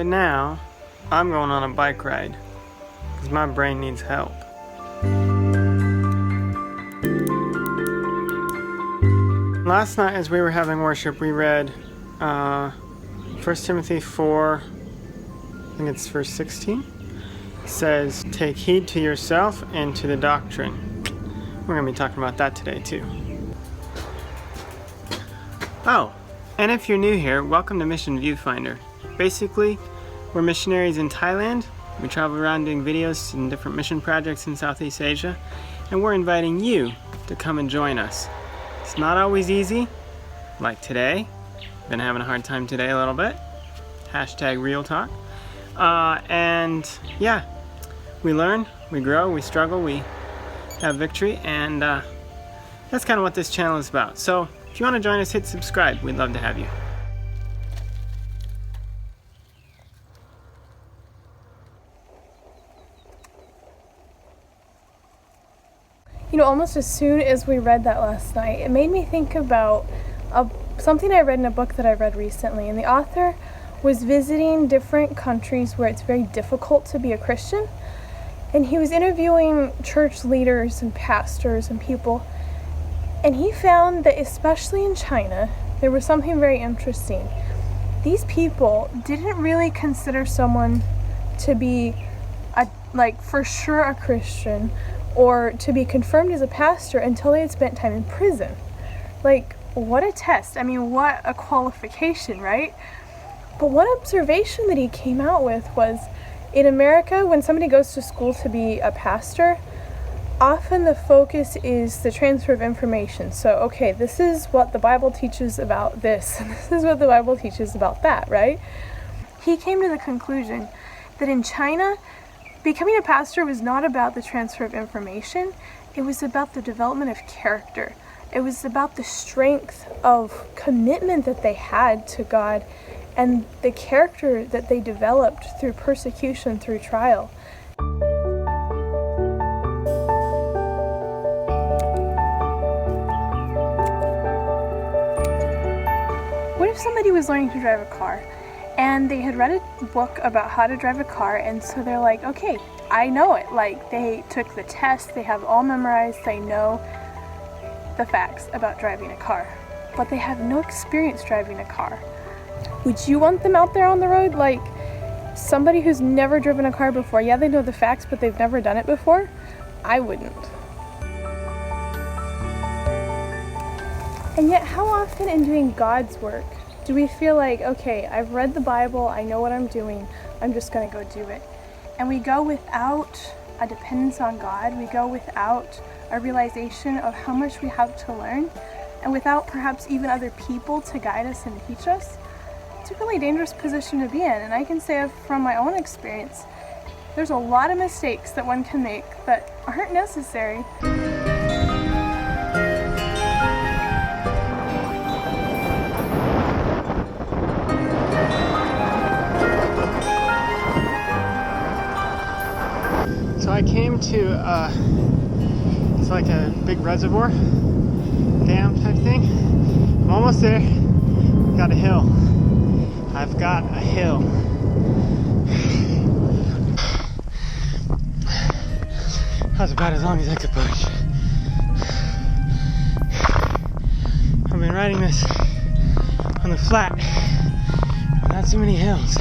right now, I'm going on a bike ride because my brain needs help. Last night as we were having worship, we read 1 Timothy 4, I think it's verse 16. It says, take heed to yourself and to the doctrine. We're going to be talking about that today too. Oh, and if you're new here, welcome to MissionViewfinder. Basically, we're missionaries in Thailand. We travel around doing videos in different mission projects in Southeast Asia, and we're inviting you to come and join us. It's not always easy, like today. Been having a hard time today a little bit. Hashtag real talk. And yeah, we learn, we grow, we struggle, we have victory, and that's kind of what this channel is about. So if you want to join us, hit subscribe. We'd love to have you. You know, almost as soon as we read that last night, it made me think about something I read in a book that I read recently. And the author was visiting different countries where it's very difficult to be a Christian. And he was interviewing church leaders and pastors and people. And he found that especially in China, there was something very interesting. These people didn't really consider someone to be for sure a Christian or to be confirmed as a pastor until they had spent time in prison. Like, what a test. I mean, what a qualification, right? But one observation that he came out with was, in America, when somebody goes to school to be a pastor, often the focus is the transfer of information. So, okay, this is what the Bible teaches about this, and this is what the Bible teaches about that, right? He came to the conclusion that in China, becoming a pastor was not about the transfer of information. It was about the development of character. It was about the strength of commitment that they had to God and the character that they developed through persecution, through trial. What if somebody was learning to drive a car and they had read a book about how to drive a car, and so they're like, okay, I know it. Like, they took the test, they have all memorized, they know the facts about driving a car, but they have no experience driving a car. Would you want them out there on the road? Like, somebody who's never driven a car before, yeah, they know the facts, but they've never done it before? I wouldn't. And yet, how often in doing God's work do we feel like, okay, I've read the Bible, I know what I'm doing, I'm just going to go do it. And we go without a dependence on God, we go without a realization of how much we have to learn, and without perhaps even other people to guide us and teach us. It's a really dangerous position to be in, and I can say from my own experience, there's a lot of mistakes that one can make that aren't necessary. So I came to, it's like a big reservoir, dam type thing. I'm almost there. Got a hill. I've got a hill. That was about as long as I could push. I've been riding this on the flat, not so many hills.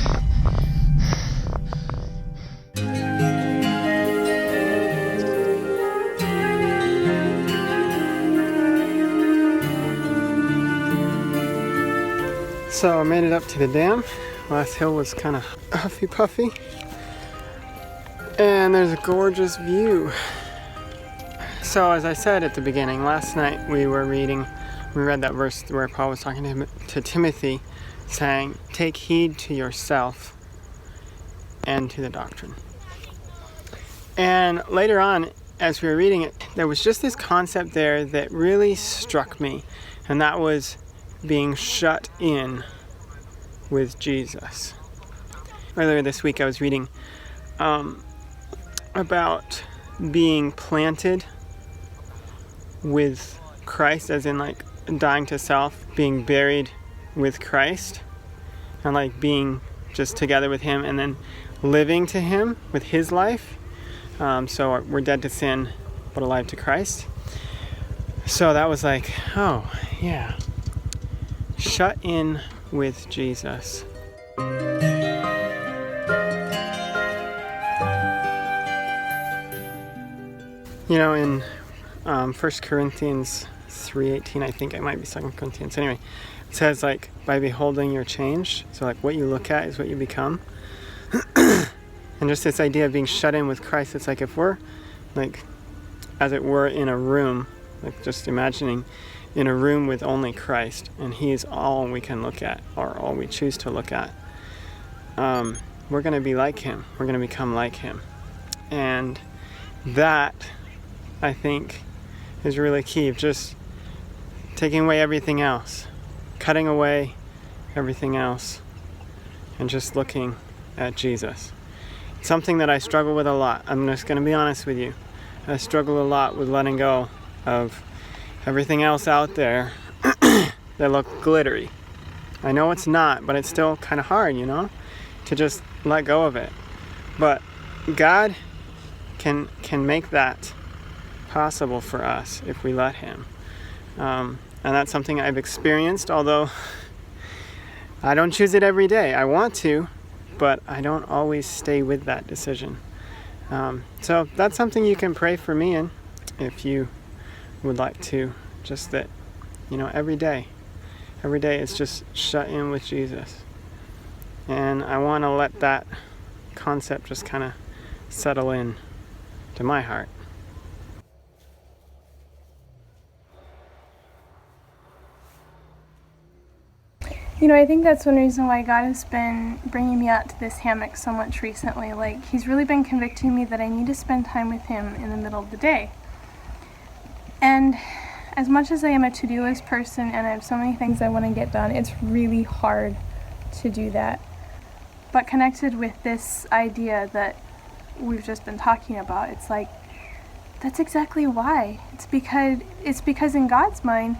So I made it up to the dam. Last hill was kind of huffy puffy. And there's a gorgeous view. So as I said at the beginning, last night we read that verse where Paul was talking to Timothy, saying, take heed to yourself and to the doctrine. And later on, as we were reading it, there was just this concept there that really struck me, and that was being shut in with Jesus. Earlier this week I was reading about being planted with Christ, as in like dying to self, being buried with Christ, and like being just together with him and then living to him with his life. So we're dead to sin, but alive to Christ. So that was like, oh, yeah. Shut in with Jesus. You know, in 1 Corinthians 3:18, I think it might be 2 Corinthians. Anyway, it says, like, by beholding you're changed. So, like, what you look at is what you become. And just this idea of being shut in with Christ, it's like if we're, like, as it were, in a room, like just imagining in a room with only Christ, and he is all we can look at, or all we choose to look at, we're going to be like him. We're going to become like him. And that, I think, is really key, of just taking away everything else, cutting away everything else, and just looking at Jesus. It's something that I struggle with a lot. I'm just going to be honest with you. I struggle a lot with letting go of everything else out there that look glittery. I know it's not, but it's still kind of hard, you know, to just let go of it. But God can make that possible for us if we let him. And that's something I've experienced, although I don't choose it every day. I want to, but I don't always stay with that decision. So that's something you can pray for me in, if you would like to. Just that, you know, every day it's just shut in with Jesus. And I want to let that concept just kind of settle in to my heart. You know, I think that's one reason why God has been bringing me out to this hammock so much recently. Like, he's really been convicting me that I need to spend time with him in the middle of the day. And as much as I am a to-do list person and I have so many things I want to get done, it's really hard to do that. But connected with this idea that we've just been talking about, it's like, that's exactly why. It's because in God's mind,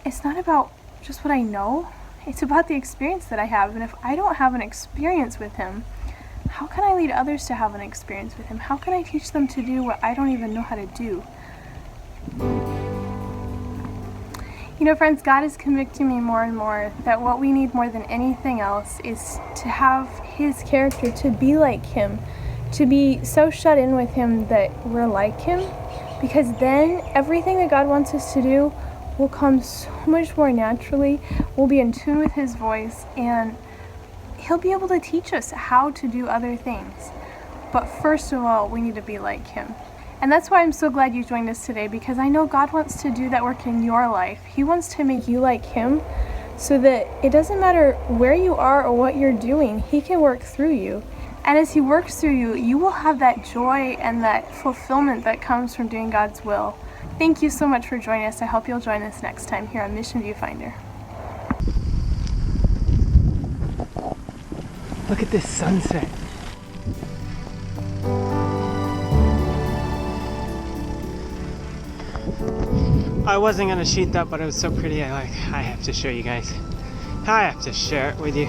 it's not about just what I know. It's about the experience that I have. And if I don't have an experience with him, how can I lead others to have an experience with him? How can I teach them to do what I don't even know how to do? You know, friends, God is convicting me more and more that what we need more than anything else is to have his character, to be like him, to be so shut in with him that we're like him, because then everything that God wants us to do will come so much more naturally. We'll be in tune with his voice, and he'll be able to teach us how to do other things. But first of all, we need to be like him. And that's why I'm so glad you joined us today, because I know God wants to do that work in your life. He wants to make you like him so that it doesn't matter where you are or what you're doing, he can work through you. And as he works through you, you will have that joy and that fulfillment that comes from doing God's will. Thank you so much for joining us. I hope you'll join us next time here on Mission Viewfinder. Look at this sunset. I wasn't gonna shoot that, but it was so pretty. I have to show you guys. I have to share it with you.